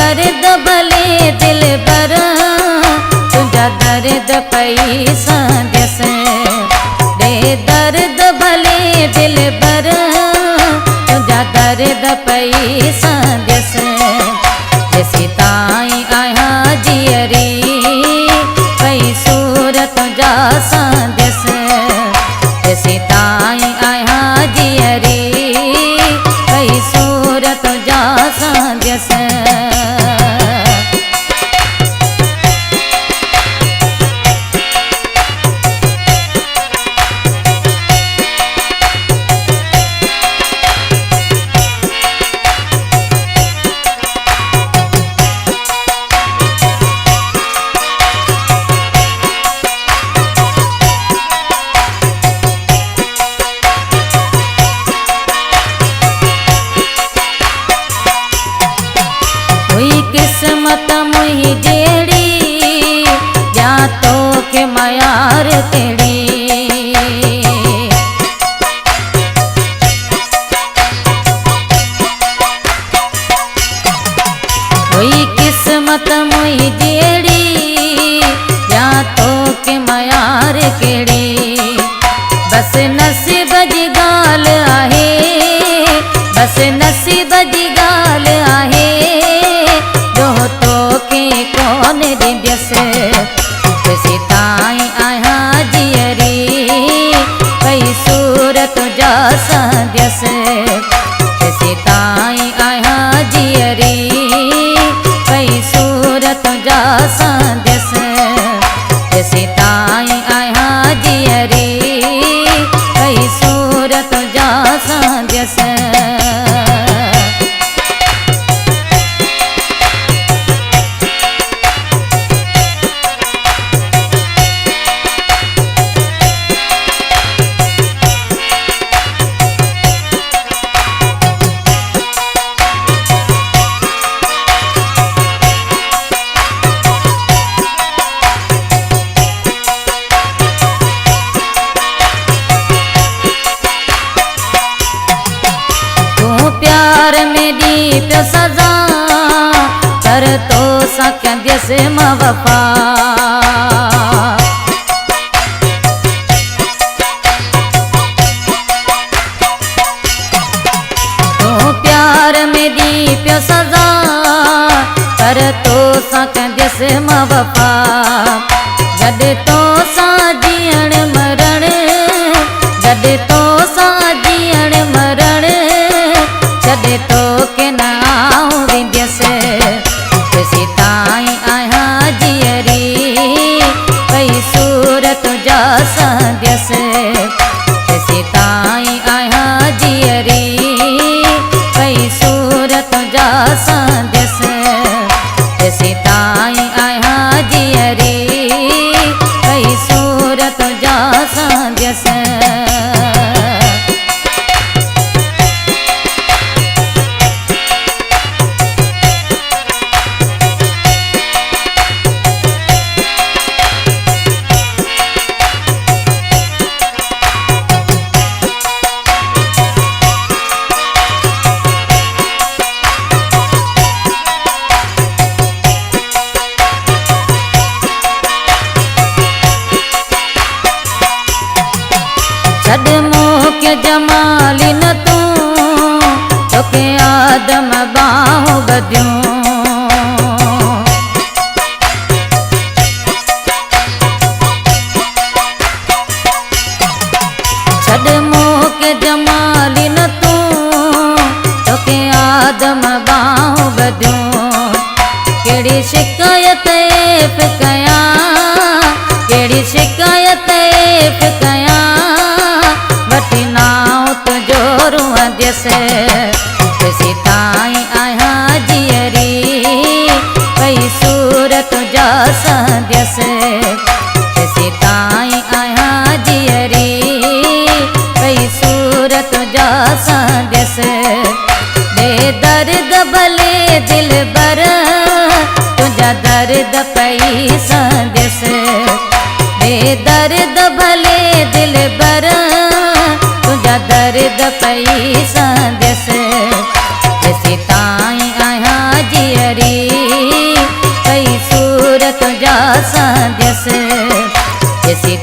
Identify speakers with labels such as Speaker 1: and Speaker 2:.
Speaker 1: दर्द भले दिल बर तुझा दर्द पई संदस दे दर्द भले दिल बर तुझा दर्द पई संदस जैसी ताई आया जियरी पई सूरत तुझा संदस जैसी ताई आया जियरी पई सूरत तुझा संदस किस्मत मुही जेड़ी या तो के मयार तेड़ी हुई किस्मत मुही जेड़ी या तो के मयार केड़ी बस नसीब जी गाल आहे बस नसीब जी गाल आहे तो के कौन दिंदस जैसी ताई आया जियरी पई सूरत तुझा संदस जैसी ताई आया जियरी पई सूरत तुझा संदस जैसी ताई आया जियरी पई सूरत तुझा संदस प्यार में दी प्यो सजा कर तो सक्यस मां वफा तो प्यार में दी प्यो सजा कर तो सक्यस मां वफा जद तो सा जियण मरण जद तो सा जियण मरण जदे तो के नाव विंदस जैसी ताई आया जियरी पई सूरत तुझा संदस जैसी ताई आया जियरी पई सूरत तुझा संदस जैसी ताई आया जियरी पई सूरत तुझा संदस छद मोह के जमाली न तू तो के आदम बाहों बदियूं छद मोह के जमाली न तू तो के आदम बाहों बदियूं केड़ी शिकायत कया केड़ी शिकायत कया वठी नाव तुझो रुअंदस जैसी ताई आया जियरी पई सूरत तुझा संदस जैसी ताई आया जियरी पई सूरत तुझा संदस दे दर्द भले दिल बर तुझा दर्द पई संदस दे दर्द भले दिल बर तुझा दर्द पई संदस जैसी ताई आया जियरी साध्यस। जैसी